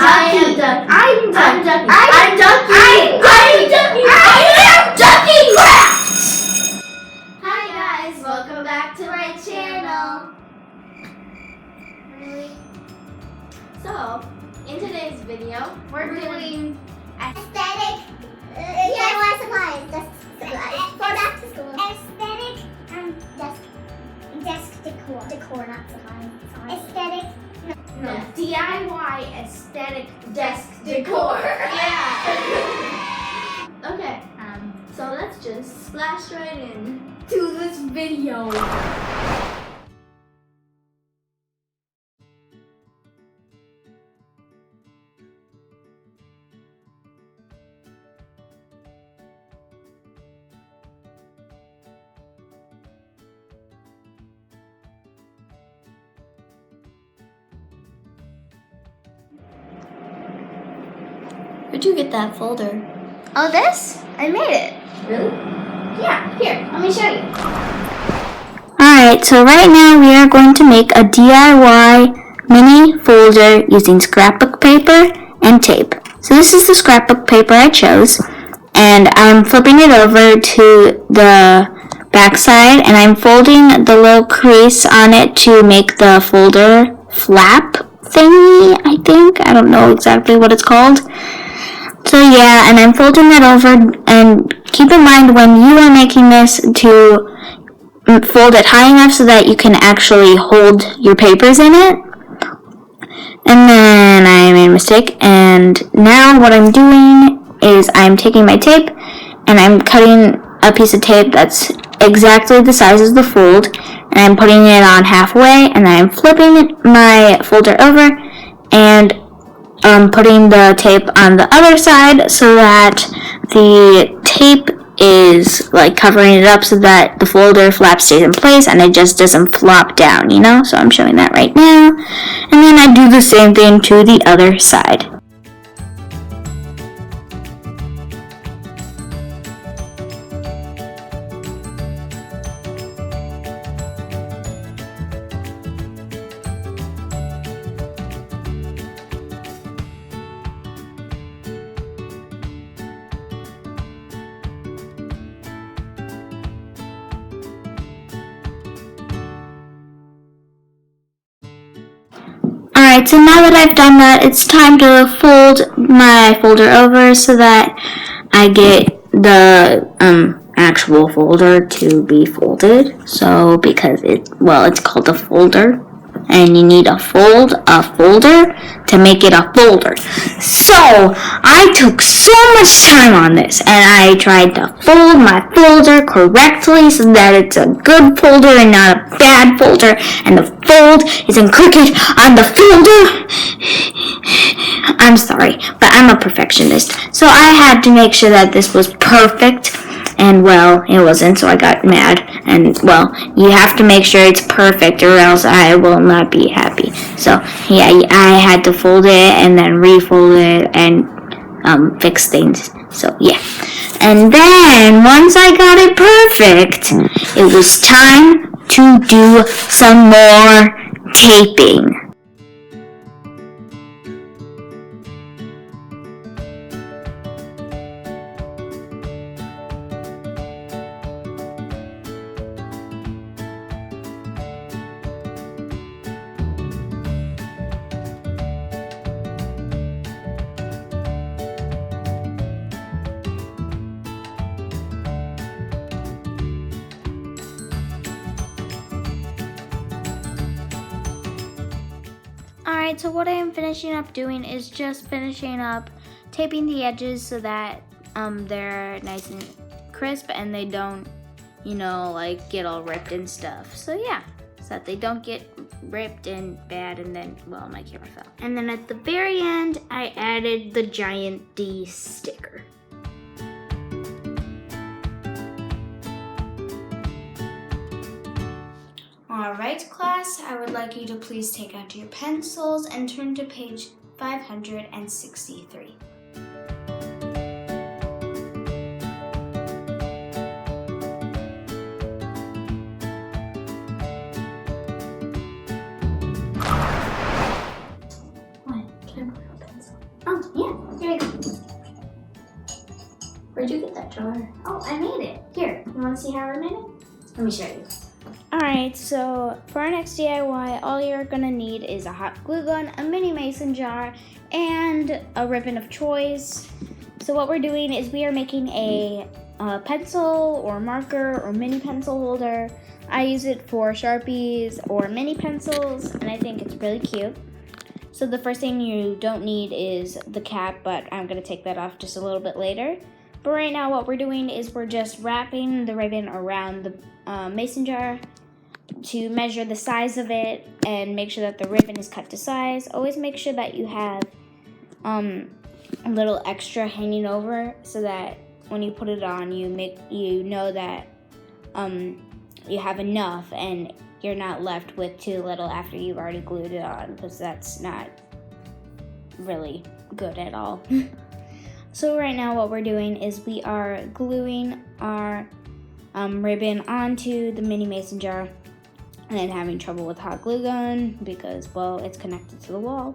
am Ducky. I'm Ducky. I'm Ducky. I am Ducky Crafts. Hi guys, welcome back to my channel. So, in today's video, we're doing Aesthetic DIY supplies. Desk supplies. For back to school. Aesthetic desk decor. Decor, not supplies. Aesthetic. no, DIY aesthetic desk decor. Yeah. Okay. So let's just splash right in to this video. Where'd you get that folder? Oh, this? I made it. Really? Yeah, here, let me show you. Alright, so right now we are going to make a DIY mini folder using scrapbook paper and tape. So this is the scrapbook paper I chose, and I'm flipping it over to the back side, and I'm folding the little crease on it to make the folder flap thingy, I think. I don't know exactly what it's called. So yeah, and I'm folding that over, and keep in mind when you are making this to fold it high enough so that you can actually hold your papers in it. And then I made a mistake, and now what I'm doing is I'm taking my tape and I'm cutting a piece of tape that's exactly the size as the fold, and I'm putting it on halfway, and I'm flipping my folder over and putting the tape on the other side so that the tape is like covering it up so that the folder flap stays in place and it just doesn't flop down, you know? So I'm showing that right now. And then I do the same thing to the other side. Alright, so now that I've done that, it's time to fold my folder over so that I get the actual folder to be folded. So because it's called a folder, and you need a folder to make it a folder. So I took so much time on this, and I tried to fold my folder correctly so that it's a good folder and not a bad folder, and the fold isn't crooked on the folder. I'm sorry, but I'm a perfectionist, so I had to make sure that this was perfect. And well, it wasn't, so I got mad. And well, you have to make sure it's perfect or else I will not be happy. So yeah, I had to fold it and then refold it and fix things. So yeah. And then once I got it perfect, it was time to do some more taping. Alright, so what I am finishing up doing is just finishing up taping the edges so that they're nice and crisp and they don't, like get all ripped and stuff. So yeah, so that they don't get ripped and bad and then, well, my camera fell. And then at the very end, I added the giant D sticker. Alright class, I would like you to please take out your pencils and turn to page 563. What? Can I borrow a pencil? Where'd you get that jar? Oh, I made it. Here, you want to see how I made it? Let me show you. Alright, so for our next DIY, all you're gonna need is a hot glue gun, a mini mason jar, and a ribbon of choice. So what we're doing is we are making a pencil or marker or mini pencil holder. I use it for Sharpies or mini pencils, and I think it's really cute. So the first thing you don't need is the cap, but I'm gonna take that off just a little bit later. But right now what we're doing is we're just wrapping the ribbon around the mason jar to measure the size of it and make sure that the ribbon is cut to size. Always make sure that you have a little extra hanging over so that when you put it on, you know that you have enough and you're not left with too little after you've already glued it on, because that's not really good at all. So right now what we're doing is we are gluing our ribbon onto the mini mason jar, and then having trouble with hot glue gun because, well, it's connected to the wall.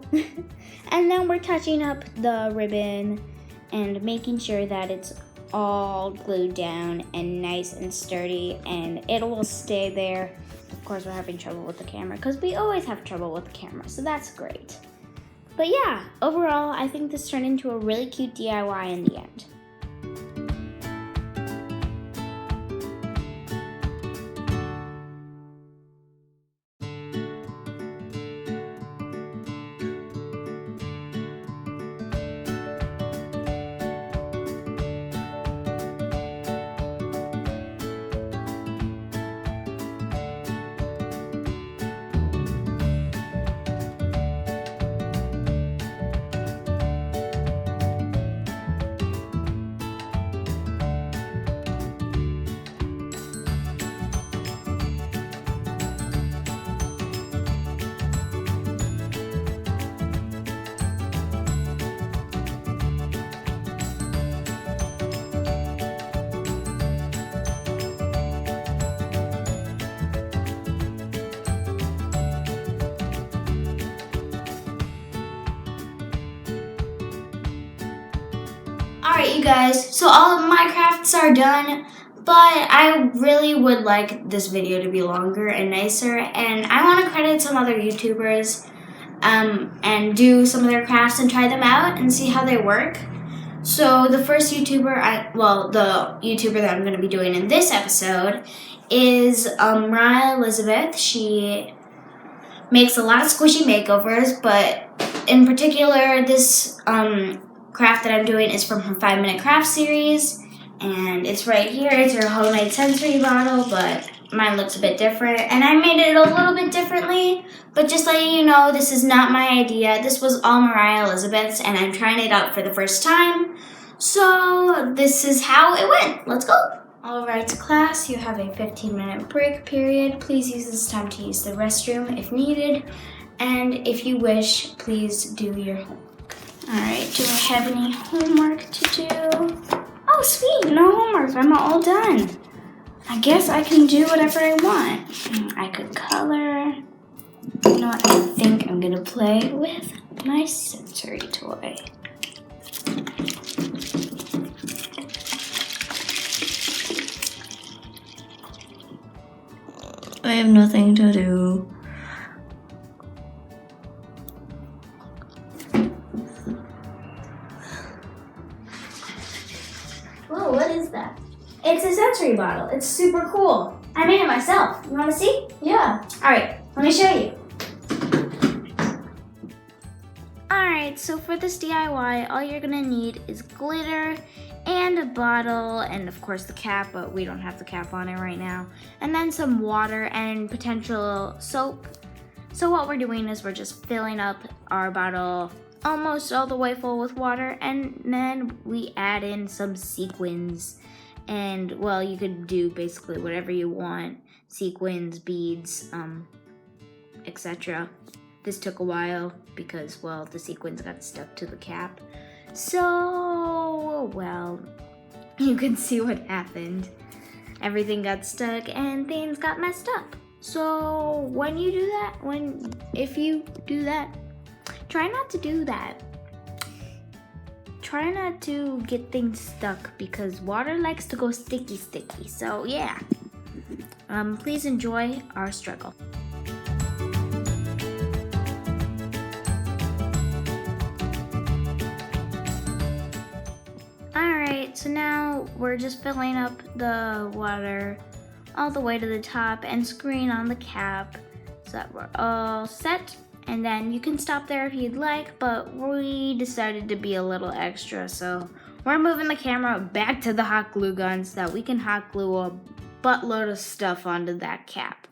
And then we're touching up the ribbon and making sure that it's all glued down and nice and sturdy, and it will stay there. Of course, we're having trouble with the camera because we always have trouble with the camera, so that's great. But yeah, overall, I think this turned into a really cute DIY in the end. Alright, you guys, so all of my crafts are done, but I really would like this video to be longer and nicer, and I want to credit some other YouTubers and do some of their crafts and try them out and see how they work. So the first YouTuber, the YouTuber that I'm going to be doing in this episode is Mariah Elizabeth. She makes a lot of squishy makeovers, but in particular, this craft that I'm doing is from her 5-minute craft series, and it's right here. It's her homemade sensory bottle, but mine looks a bit different, and I made it a little bit differently, but just letting you know, this is not my idea. This was all Mariah Elizabeth's, and I'm trying it out for the first time, so this is how it went. Let's go. Alright, class, you have a 15-minute break period. Please use this time to use the restroom if needed, and if you wish, please do your homework. Alright, do I have any homework to do? Oh, sweet, no homework. I'm all done. I guess I can do whatever I want. I could color. You know what? I think I'm going to play with my sensory toy. I have nothing to do. Whoa, what is that? It's a sensory bottle. It's super cool. I made it myself. You want to see? Yeah. Alright, let me show you. Alright, so for this DIY, all you're going to need is glitter and a bottle and of course the cap, but we don't have the cap on it right now. And then some water and potential soap. So what we're doing is we're just filling up our bottle almost all the way full with water, and then we add in some sequins. And well, you could do basically whatever you want. Sequins, beads, etc. This took a while because, well, the sequins got stuck to the cap. So, well, you can see what happened. Everything got stuck and things got messed up. So when you do that, if you do that, try not to do that. try not to get things stuck because water likes to go sticky. So yeah, please enjoy our struggle. Alright, so now we're just filling up the water all the way to the top and screwing on the cap so that we're all set. And then you can stop there if you'd like, but we decided to be a little extra, so we're moving the camera back to the hot glue gun so that we can hot glue a buttload of stuff onto that cap.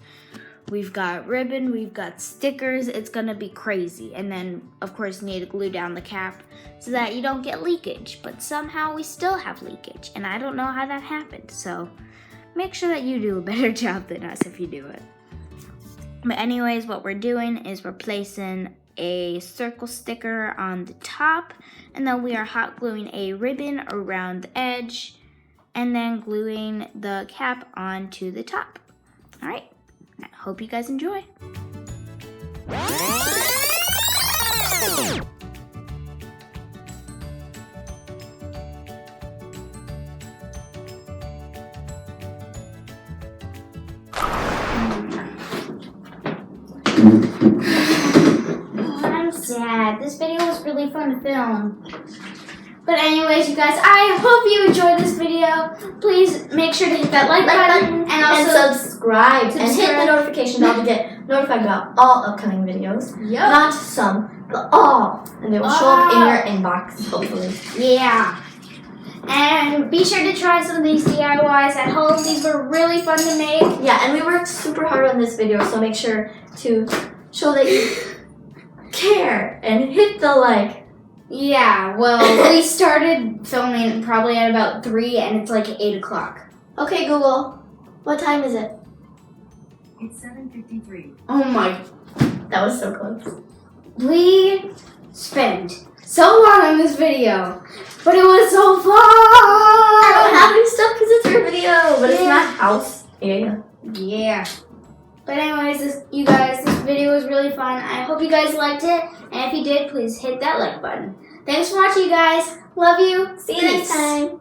We've got ribbon, we've got stickers, it's gonna be crazy. And then, of course, you need to glue down the cap so that you don't get leakage, but somehow we still have leakage, and I don't know how that happened, so make sure that you do a better job than us if you do it. But anyways, what we're doing is we're placing a circle sticker on the top, and then we are hot gluing a ribbon around the edge, and then gluing the cap onto the top. All right, I hope you guys enjoy. I'm sad. This video was really fun to film. But anyways, you guys, I hope you enjoyed this video. Please make sure to hit that like button and also subscribe and hit the notification bell to get notified about all upcoming videos. Yep. Not some, but all. And they will show up in your inbox, hopefully. Yeah. And be sure to try some of these DIYs at home. These were really fun to make. Yeah, and we worked super hard on this video, so make sure to show that you care and hit the like. Yeah, well, we started filming probably at about 3 and it's like 8 o'clock. Okay, Google, what time is it? It's 7:53. Oh my. That was so close. We spent so long on this video, but it was so fun! I don't have any stuff because it's your video, but it's Yeah. my house area. Yeah. But anyways, you guys, this video was really fun. I hope you guys liked it. And if you did, please hit that like button. Thanks for watching, you guys. Love you. See you next time.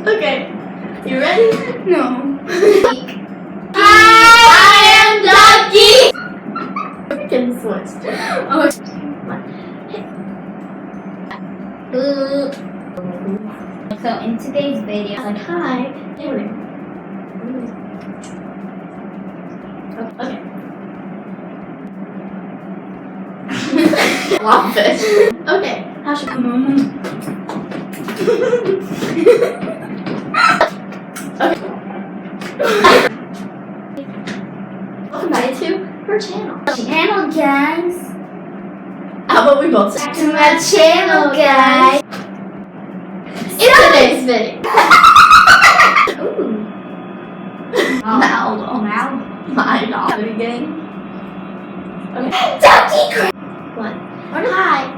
Okay, you ready? No. I am Ducky! We can switch. Oh. So in today's video, Like, hi. Okay. Lobfish. Okay, how should come on? Okay. Welcome back to her channel. channel, guys. How about we both say Back to my channel, guys. in today's video? Ooh. Oh. My dog. Game. Okay. Ducky. One. Hi.